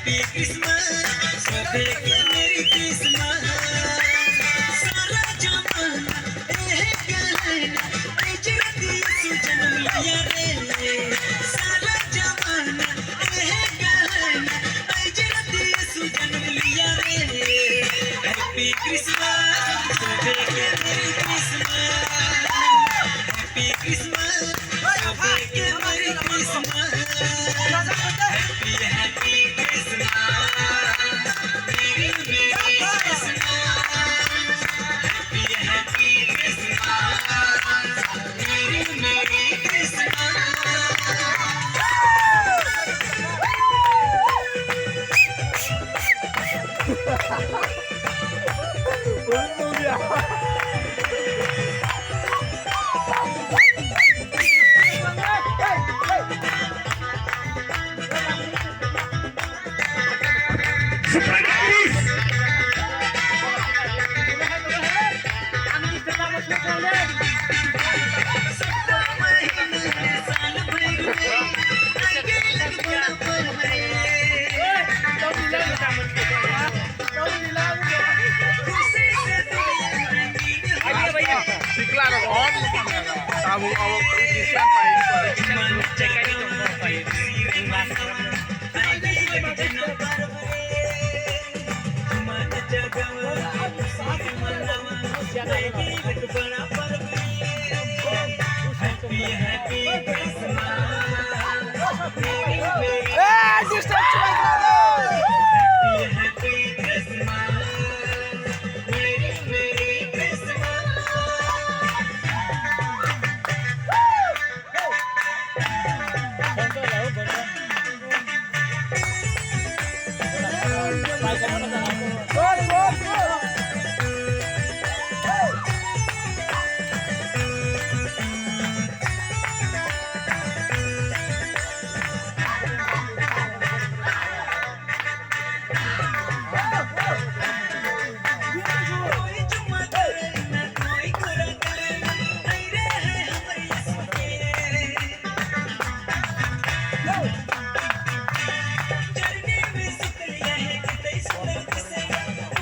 Happy Christmas सबे के मेरी क्रिसमस सारा जमाना एह कहना इजरती यीशु जन्म लिया रे सारा जमाना एह कहना इजरती यीशु जन्म लिया रे हैप्पी क्रिसमस सबे के मेरी क्रिसमस हैप्पी क्रिसमस सबे के मेरी क्रिसमस हैप्पी हैप्पी क्रिसमस मेरी मेरी क्रिसमस हैप्पी हैप्पी क्रिसमस मेरी मेरी Christmas Sikla na ko. Tamu awak isian pa ini.